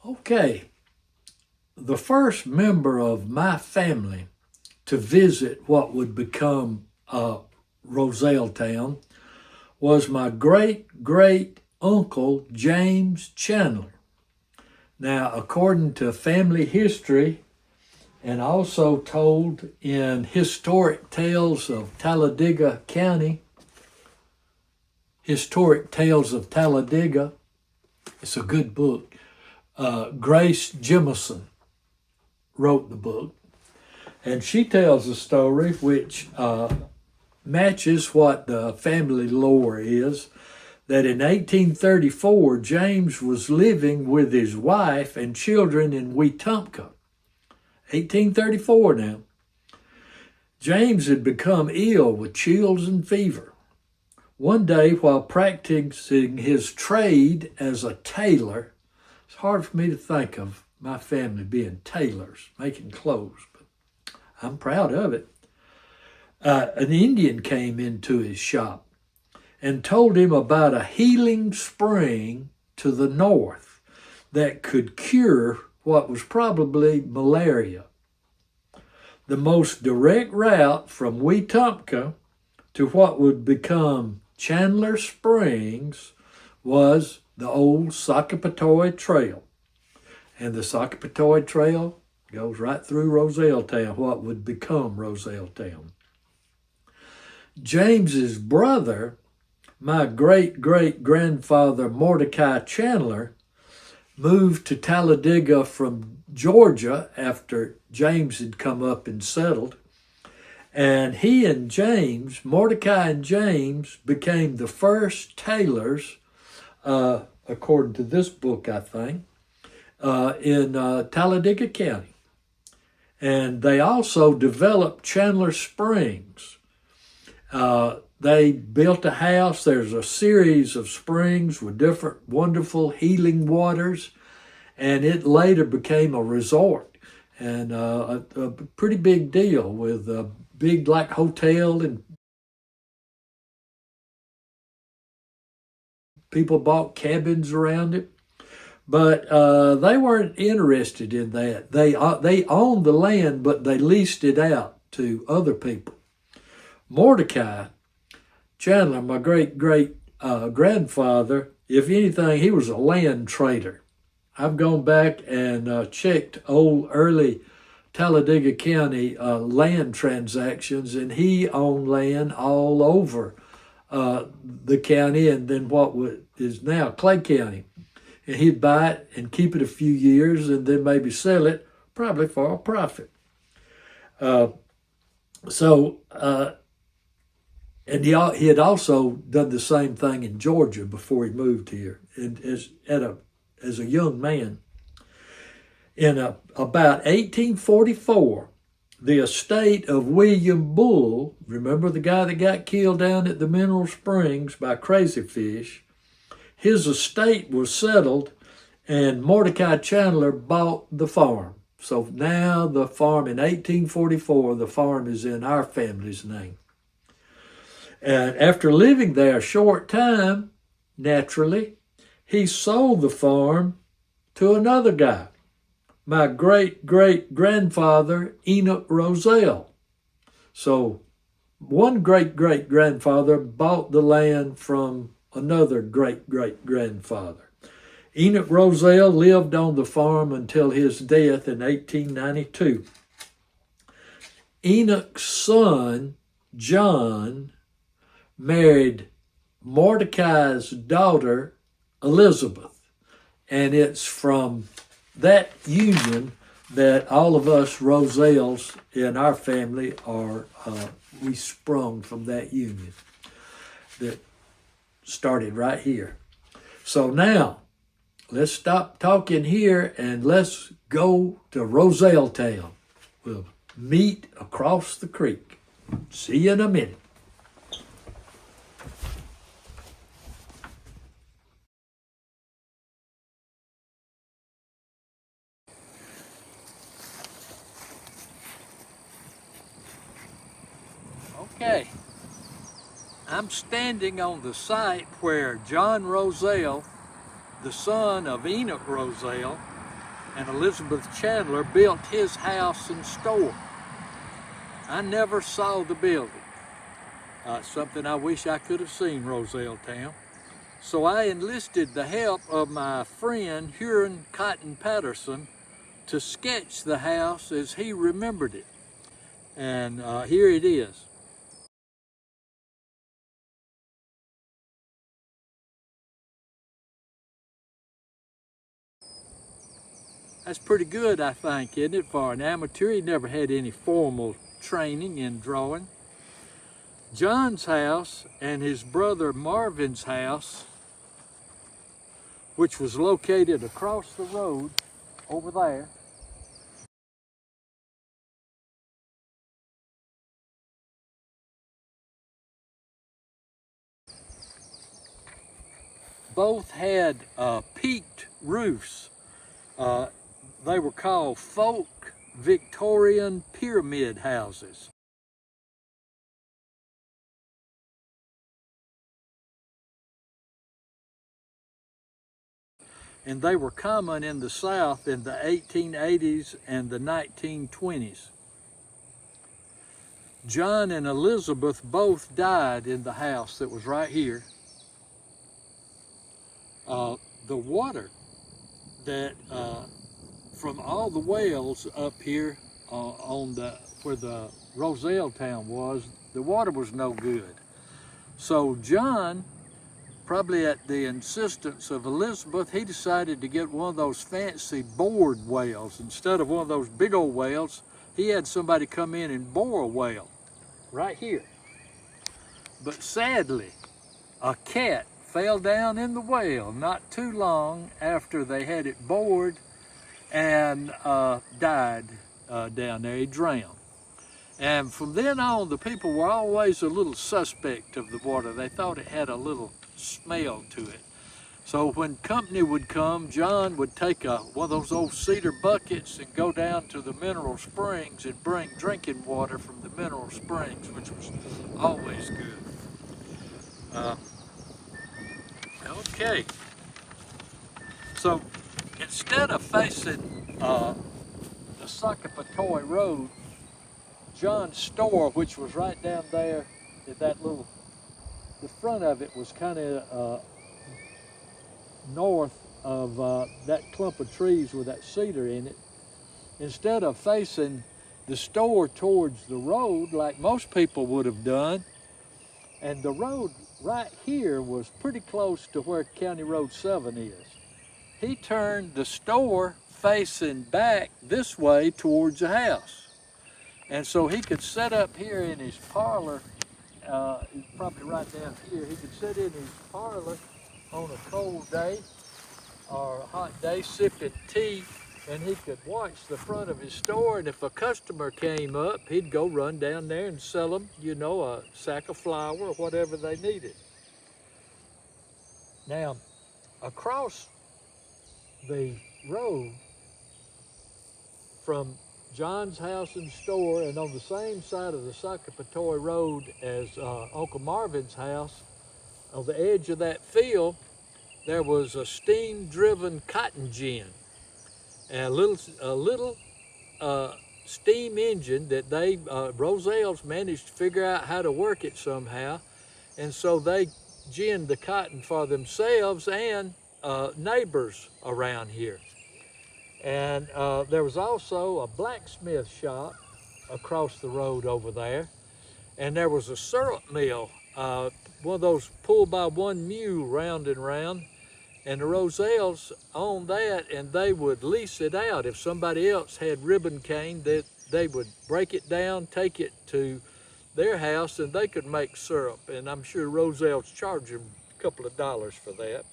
Okay, the first member of my family to visit what would become Rozelle Town was my great uncle James Chandler. Now, according to family history and also told in Historic Tales of Talladega County, Historic Tales of Talladega, it's a good book. Grace Jemison wrote the book, and she tells a story which matches what the family lore is, that in 1834, James was living with his wife and children in Wetumpka. 1834 now. James had become ill with chills and fever. One day, while practicing his trade as a tailor, it's hard for me to think of my family being tailors, making clothes, but I'm proud of it. An Indian came into his shop and told him about a healing spring to the north that could cure what was probably malaria. The most direct route from Wetumpka to what would become Chandler Springs was the old Sakapatoy Trail. And the Sakapatoy Trail goes right through Rozelle Town, what would become Rozelle Town. James's brother, my great-grandfather Mordecai Chandler, moved to Talladega from Georgia after James had come up and settled. And he and James, Mordecai and James, became the first tailors, according to this book, I think, in Talladega County. And they also developed Chandler Springs. They built a house. There's a series of springs with different wonderful healing waters, and it later became a resort and a pretty big deal with a big like hotel, and people bought cabins around it. But they weren't interested in that. They owned the land, but they leased it out to other people. Mordecai Chandler, my great-grandfather, if anything, he was a land trader. I've gone back and checked old early Talladega County land transactions, and he owned land all over the county and then what is now Clay County. And he'd buy it and keep it a few years and then maybe sell it, probably for a profit. And he had also done the same thing in Georgia before he moved here, and as a young man. In about 1844, the estate of William Bull, remember the guy that got killed down at the Mineral Springs by Crazy Fish, his estate was settled, and Mordecai Chandler bought the farm. So now the farm, in 1844, the farm is in our family's name. And after living there a short time, naturally, he sold the farm to another guy, my great-grandfather, Enoch Rozelle. So one great-grandfather bought the land from another great-grandfather. Enoch Rozelle lived on the farm until his death in 1892. Enoch's son, John, married Mordecai's daughter, Elizabeth. And it's from that union that all of us Rozelles in our family are, we sprung from that union that started right here. So now, let's stop talking here and let's go to Rozelle Town. We'll meet across the creek. See you in a minute. Okay, I'm standing on the site where John Rozelle, the son of Enoch Rozelle, and Elizabeth Chandler built his house and store. I never saw the building. Something I wish I could have seen, Rozelle Town. So I enlisted the help of my friend Huron Cotton Patterson to sketch the house as he remembered it. And here it is. That's pretty good, I think, isn't it, for an amateur? He never had any formal training in drawing. John's house and his brother Marvin's house, which was located across the road over there, both had peaked roofs. They were called folk Victorian pyramid houses. And they were common in the South in the 1880s and the 1920s. John and Elizabeth both died in the house that was right here. The water that from all the wells up here on where the Rozelle Town was, the water was no good. So John, probably at the insistence of Elizabeth, he decided to get one of those fancy bored wells. Instead of one of those big old wells, he had somebody come in and bore a well right here. But sadly, a cat fell down in the well not too long after they had it bored and died down there. He drowned. And from then on, the people were always a little suspect of the water. They thought it had a little smell to it. So when company would come, John would take one of those old cedar buckets and go down to the mineral springs and bring drinking water from the mineral springs, which was always good. Okay, so instead of facing the Sakapatoy Road, John's store, which was right down there at that little, the front of it was kind of north of that clump of trees with that cedar in it. Instead of facing the store towards the road like most people would have done, and the road right here was pretty close to where County Road 7 is, he turned the store facing back this way towards the house. And so he could set up here in his parlor, probably right down here. He could sit in his parlor on a cold day or a hot day sipping tea, and he could watch the front of his store, and if a customer came up, he'd go run down there and sell them, you know, a sack of flour or whatever they needed. Now, across the road from John's house and store, and on the same side of the Sakapatoy Road as Uncle Marvin's house, on the edge of that field, there was a steam-driven cotton gin, and a little steam engine that they, Rozelle's managed to figure out how to work it somehow, and so they ginned the cotton for themselves and neighbors around here. And there was also a blacksmith shop across the road over there, and there was a syrup mill, one of those pulled by one mule round and round, and the Rozelles owned that, and they would lease it out. If somebody else had ribbon cane, they would break it down, take it to their house, and they could make syrup. And I'm sure Rozelles charged them a couple of dollars for that.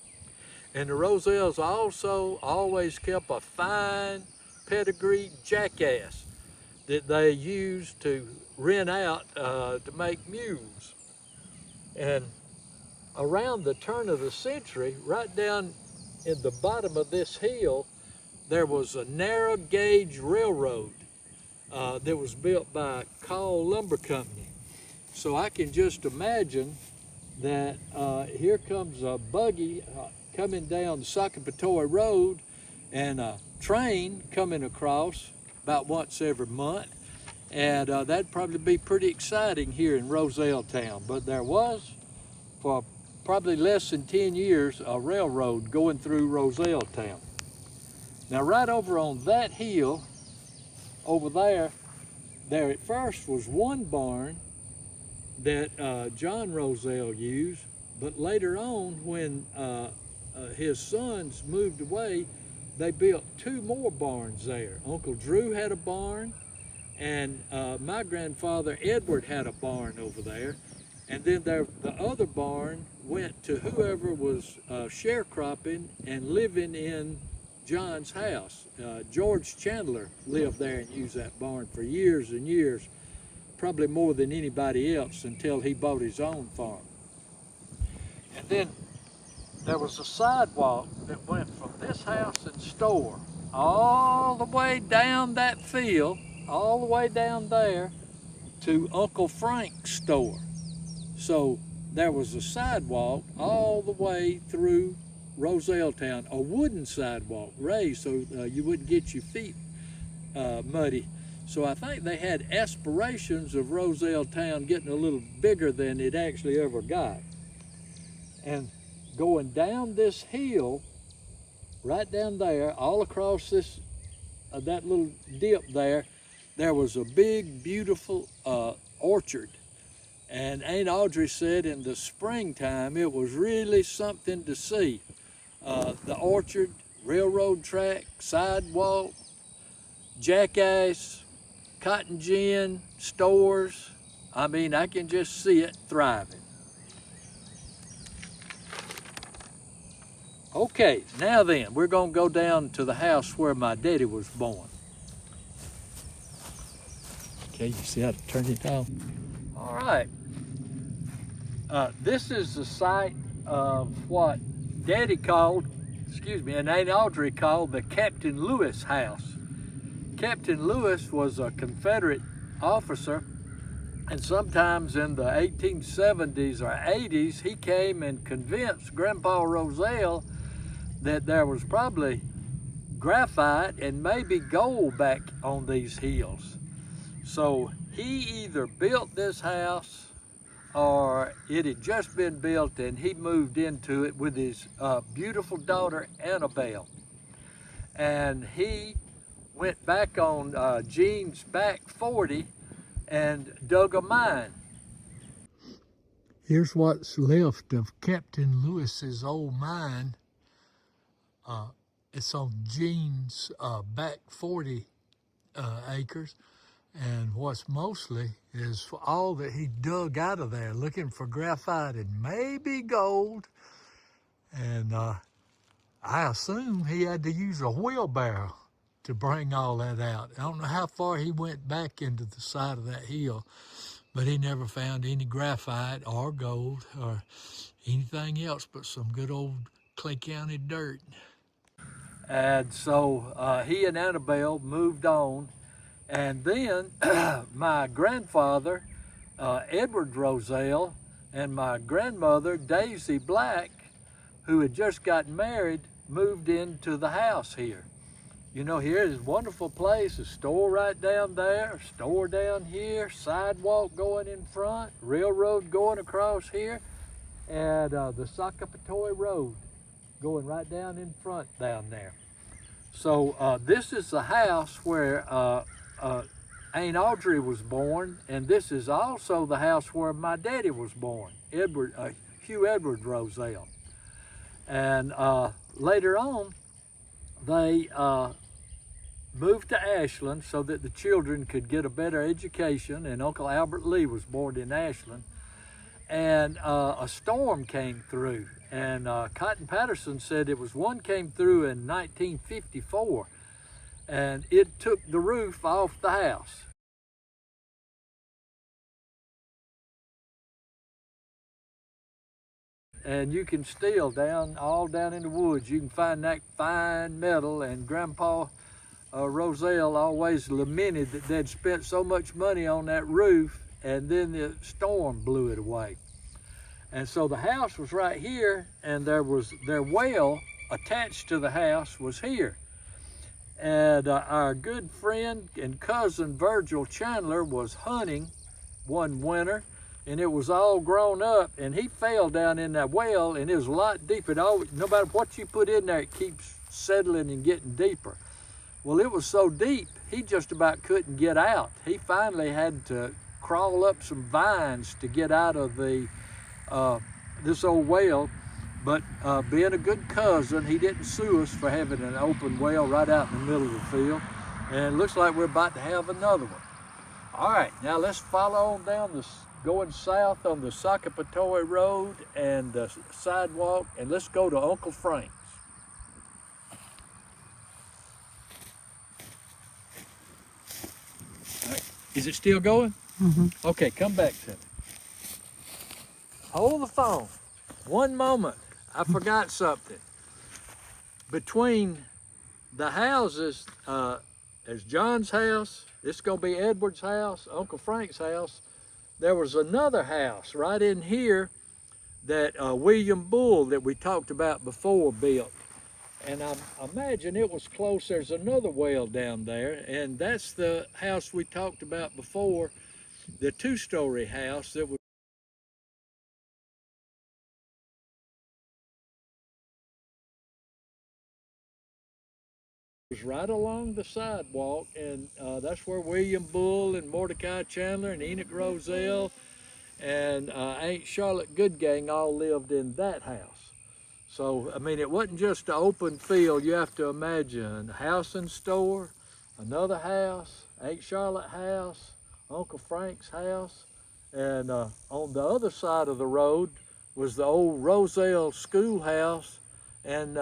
And the Rozelles also always kept a fine pedigreed jackass that they used to rent out to make mules. And around the turn of the century, right down in the bottom of this hill, there was a narrow gauge railroad that was built by Call Lumber Company. So I can just imagine that here comes a buggy coming down the Sakapatoy Road and a train coming across about once every month. And that'd probably be pretty exciting here in Rozelle Town. But there was, for probably less than 10 years, a railroad going through Rozelle Town. Now right over on that hill, over there at first was one barn that John Rozelle used, but later on when his sons moved away, they built 2 more barns there. Uncle Drew had a barn, and my grandfather Edward had a barn over there. And then the other barn went to whoever was sharecropping and living in John's house. George Chandler lived there and used that barn for years and years, probably more than anybody else, until he bought his own farm. And then there was a sidewalk that went from this house and store all the way down that field, all the way down there to Uncle Frank's store. So there was a sidewalk all the way through Rozelle Town, a wooden sidewalk raised so you wouldn't get your feet muddy. So I think they had aspirations of Rozelle Town getting a little bigger than it actually ever got. And going down this hill, right down there, all across this that little dip there was a big, beautiful orchard. And Aunt Audrey said in the springtime it was really something to see. The orchard, railroad track, sidewalk, jackass, cotton gin, stores. I mean, I can just see it thriving. Okay, now then, we're gonna go down to the house where my daddy was born. Okay, you see how to turn it on? All right. This is the site of what Daddy called, and Aunt Audrey called the Captain Lewis house. Captain Lewis was a Confederate officer, and sometimes in the 1870s or 80s, he came and convinced Grandpa Rozelle that there was probably graphite and maybe gold back on these hills. So he either built this house or it had just been built and he moved into it with his beautiful daughter Annabelle. And he went back on Jean's back 40 and dug a mine. Here's what's left of Captain Lewis's old mine. It's on Jean's back 40 acres. And what's mostly is all that he dug out of there, looking for graphite and maybe gold. And I assume he had to use a wheelbarrow to bring all that out. I don't know how far he went back into the side of that hill, but he never found any graphite or gold or anything else but some good old Clay County dirt. And so he and Annabelle moved on. And then my grandfather, Edward Rozelle, and my grandmother, Daisy Black, who had just gotten married, moved into the house here. You know, here is a wonderful place, a store right down there, a store down here, sidewalk going in front, railroad going across here, and the Sakapatoy Road going right down in front down there. So this is the house where Aunt Audrey was born, and this is also the house where my daddy was born, Hugh Edward Rozelle. And later on, they moved to Ashland so that the children could get a better education, and Uncle Albert Lee was born in Ashland. And a storm came through, and Cotton Patterson said one came through in 1954, and it took the roof off the house. And you can still, all down in the woods, you can find that fine metal, and Grandpa Rozelle always lamented that they'd spent so much money on that roof and then the storm blew it away. And so the house was right here, and their well attached to the house was here. And our good friend and cousin Virgil Chandler was hunting one winter, and it was all grown up, and he fell down in that well, and it was a lot deeper. No matter what you put in there, it keeps settling and getting deeper. Well, it was so deep, he just about couldn't get out. He finally had to crawl up some vines to get out of this old well. But being a good cousin, he didn't sue us for having an open well right out in the middle of the field. And it looks like we're about to have another one. All right, now let's follow on down going south on the Sakapatoy Road and the sidewalk, and let's go to Uncle Frank's. All right. Is it still going? Mm-hmm. Okay, come back to me. Hold the phone. One moment. I forgot something. Between the houses, there's John's house, this is going to be Edward's house, Uncle Frank's house. There was another house right in here that William Bull that we talked about before built. And I imagine it was close. There's another well down there, and that's the house we talked about before, the two-story house that was right along the sidewalk, and that's where William Bull and Mordecai Chandler and Enoch Rozelle and Aunt Charlotte Goodgang all lived in that house. So, I mean, it wasn't just an open field. You have to imagine a house and store, another house, Aunt Charlotte house, Uncle Frank's house, and on the other side of the road was the old Rozelle schoolhouse and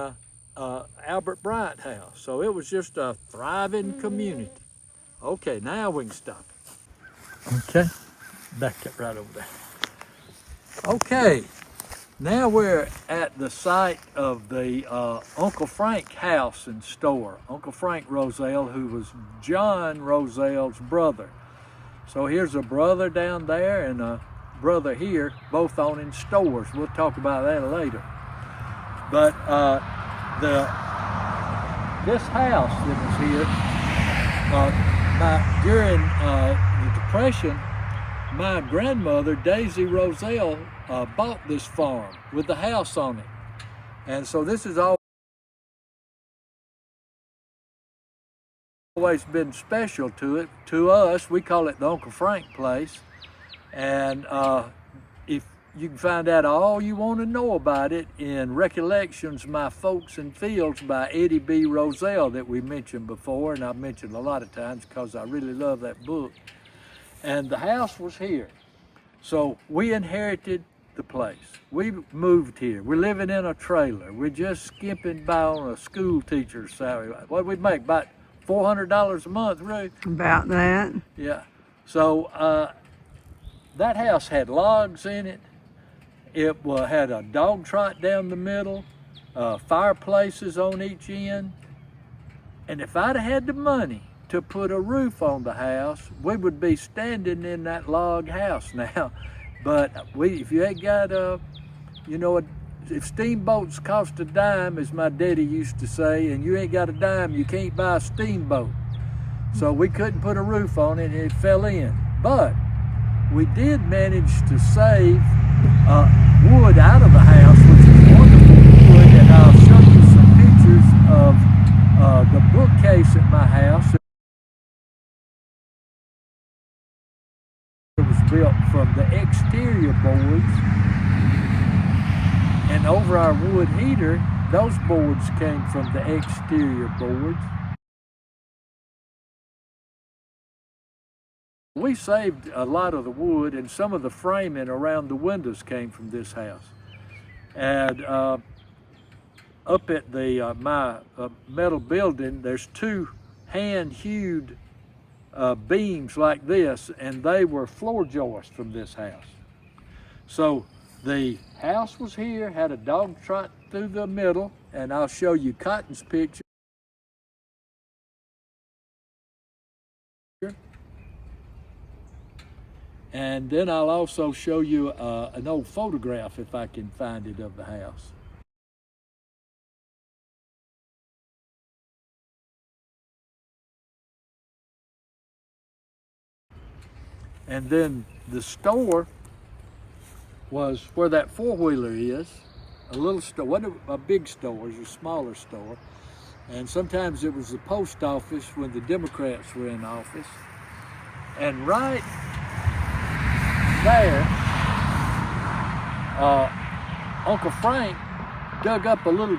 Albert Bryant house. So it was just a thriving community. Okay, now we can stop it. Okay, back it right over there. Okay, now we're at the site of the Uncle Frank house and store. Uncle Frank Rozelle, who was John Rozelle's brother. So here's a brother down there and a brother here, both owning stores. We'll talk about that later. But this house that was here, during the Depression, my grandmother, Daisy Rozelle, bought this farm with the house on it. And so this has always been special to us. We call it the Uncle Frank place. And if you can find out all you want to know about it in Recollections, My Folks and Fields by Eddie B. Rozelle that we mentioned before, and I've mentioned a lot of times because I really love that book. And the house was here. So we inherited the place. We moved here. We're living in a trailer. We're just skimping by on a school teacher's salary. What did we make? About $400 a month, Ruth? About that. Yeah. So that house had logs in it. It had a dog trot down the middle, fireplaces on each end. And if I'd have had the money to put a roof on the house, we would be standing in that log house now. But if you ain't got if steamboats cost a dime, as my daddy used to say, and you ain't got a dime, you can't buy a steamboat. So we couldn't put a roof on it, and it fell in. But we did manage to save wood out of the house, which is wonderful wood, and I'll show you some pictures of the bookcase at my house. It was built from the exterior boards, and over our wood heater, those boards came from the exterior boards. We saved a lot of the wood, and some of the framing around the windows came from this house. And up at the my metal building, there's two hand-hewed beams like this, and they were floor joists from this house. So the house was here, had a dog trot through the middle, and I'll show you Cotton's picture. And then I'll also show you an old photograph, if I can find it, of the house. And then the store was where that four-wheeler is, a little store, wasn't a big store, it was a smaller store. And sometimes it was the post office when the Democrats were in office. And right there, Uncle Frank dug up a little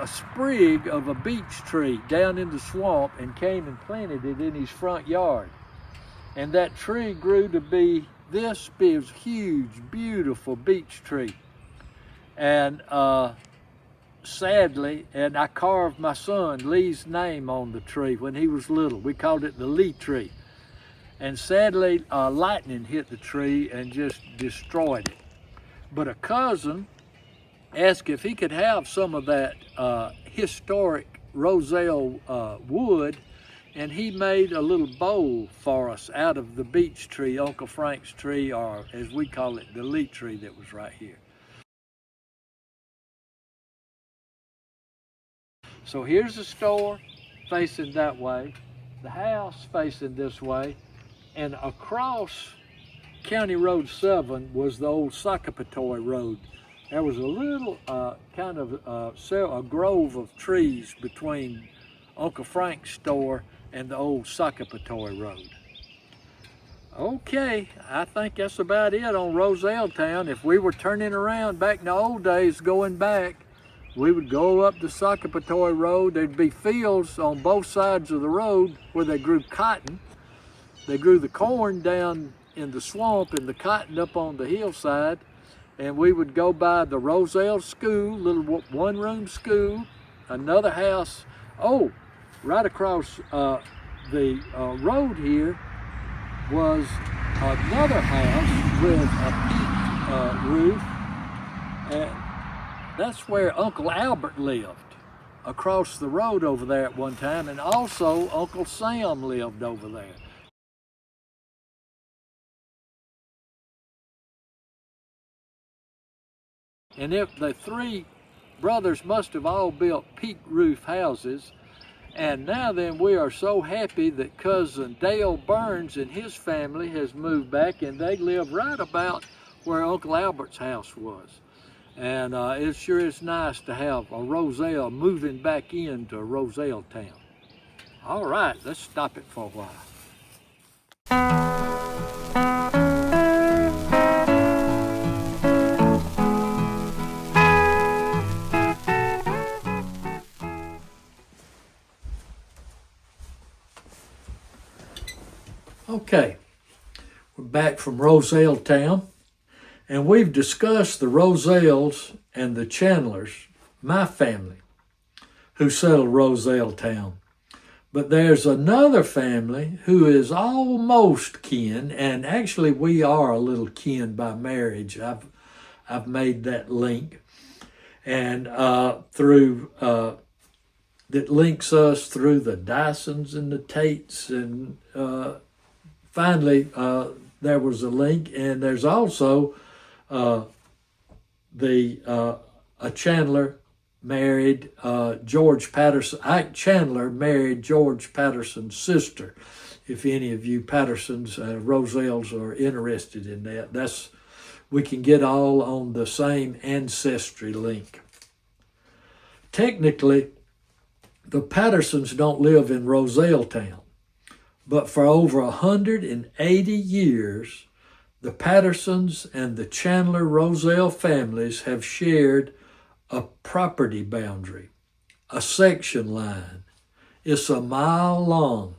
a sprig of a beech tree down in the swamp and came and planted it in his front yard. And that tree grew to be this big, huge, beautiful beech tree. And sadly, and I carved my son Lee's name on the tree when he was little. We called it the Lee tree. And sadly, lightning hit the tree and just destroyed it. But a cousin asked if he could have some of that historic Rozelle wood, and he made a little bowl for us out of the beech tree, Uncle Frank's tree, or as we call it, the Lee tree that was right here. So here's the store facing that way, the house facing this way, and across County Road 7 was the old Sockapatoy Road. There was a little kind of a grove of trees between Uncle Frank's store and the old Sockapatoy Road. Okay, I think that's about it on Rozelle Town. If we were turning around back in the old days, going back, we would go up the Sockapatoy Road. There'd be fields on both sides of the road where they grew cotton. They grew the corn down in the swamp and the cotton up on the hillside. And we would go by the Rozelle School, little one-room school, another house. Oh, right across the road here was another house with a peaked roof. And that's where Uncle Albert lived, across the road over there at one time, and also Uncle Sam lived over there. And if the three brothers must have all built peak roof houses, and now then we are so happy that cousin Dale Burns and his family has moved back, and they live right about where Uncle Albert's house was. And it sure is nice to have a Rozelle moving back into Rozelle Town. All right, let's stop it for a while. Okay, we're back from Rozelle Town, and we've discussed the Rozelles and the Chandlers, my family, who settled Rozelle Town. But there's another family who is almost kin, and actually we are a little kin by marriage. I've made that link, and through that links us through the Dysons and the Tates, and finally, there was a link, and there's also a Chandler married George Patterson. Ike Chandler married George Patterson's sister. If any of you Pattersons, Rozelles are interested in that, we can get all on the same ancestry link. Technically, the Pattersons don't live in Rozelle Town. But for over 180 years, the Pattersons and the Chandler Rozelle families have shared a property boundary, a section line. It's a mile long,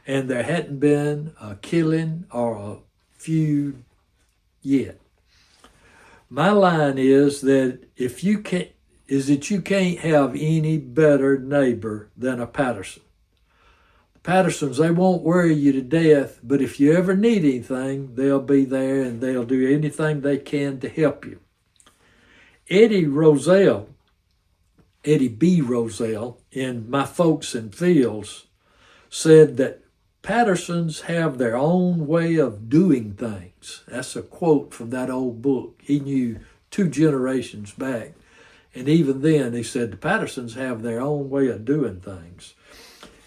and there hadn't been a killing or a feud yet. My line is that you can't have any better neighbor than a Patterson. Pattersons, they won't worry you to death, but if you ever need anything, they'll be there and they'll do anything they can to help you. Eddie B. Rozelle, in My Folks in Fields, said that Pattersons have their own way of doing things. That's a quote from that old book. He knew 2 generations back. And even then, he said the Pattersons have their own way of doing things.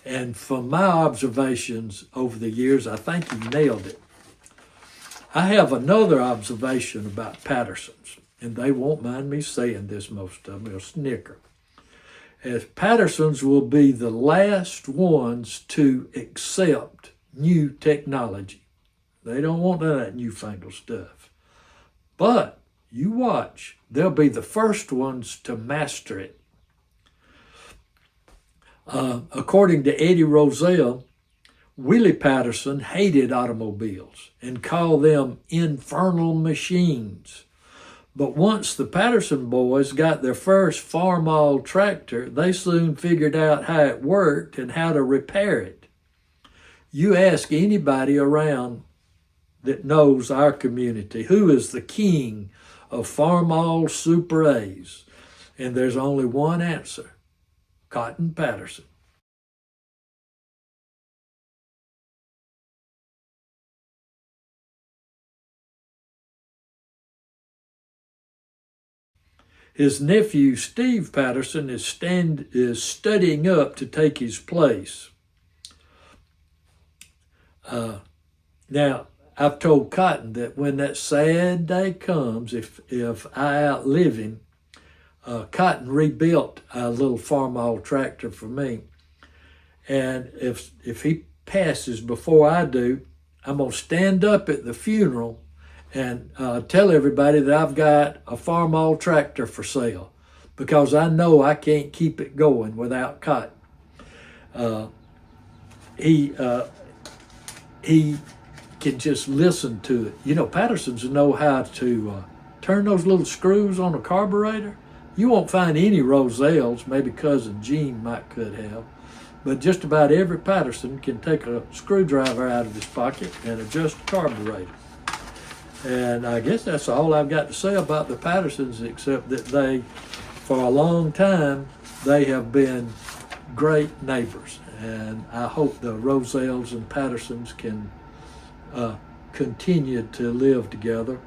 And from my observations over the years, I think he nailed it. I have another observation about Pattersons, and they won't mind me saying this, most of them. They'll snicker. As Pattersons will be the last ones to accept new technology. They don't want none of that newfangled stuff. But you watch, they'll be the first ones to master it. According to Eddie Rozelle, Willie Patterson hated automobiles and called them infernal machines. But once the Patterson boys got their first farm-all tractor, they soon figured out how it worked and how to repair it. You ask anybody around that knows our community, who is the king of farm-all Super A's? And there's only one answer: Cotton Patterson. His nephew, Steve Patterson, is studying up to take his place. Now, I've told Cotton that when that sad day comes, if I outlive him, Cotton rebuilt a little farm-all tractor for me. And if he passes before I do, I'm going to stand up at the funeral and tell everybody that I've got a farm-all tractor for sale, because I know I can't keep it going without Cotton. He can just listen to it. You know, Pattersons know how to turn those little screws on a carburetor. You won't find any Rozelles, maybe Cousin Gene could have, but just about every Patterson can take a screwdriver out of his pocket and adjust the carburetor. And I guess that's all I've got to say about the Pattersons, except that they, for a long time, they have been great neighbors. And I hope the Rozelles and Pattersons can continue to live together.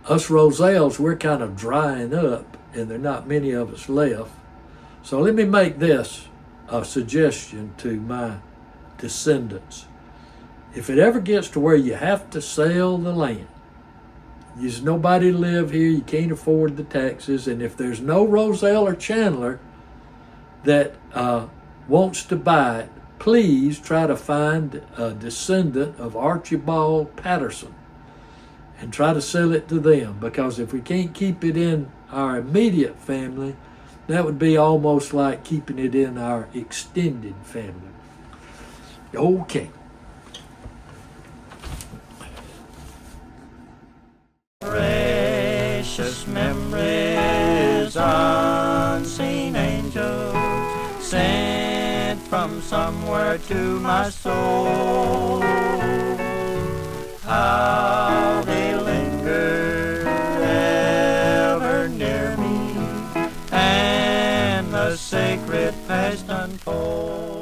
Us Rozelles, we're kind of drying up, and there are not many of us left. So let me make this a suggestion to my descendants. If it ever gets to where you have to sell the land, there's nobody to live here, you can't afford the taxes, and if there's no Rozelle or Chandler that wants to buy it, please try to find a descendant of Archibald Patterson and try to sell it to them, because if we can't keep it in our immediate family, that would be almost like keeping it in our extended family. Okay. Precious memories, unseen angels, sent from somewhere to my soul. How they linger ever near me, and the sacred past unfold.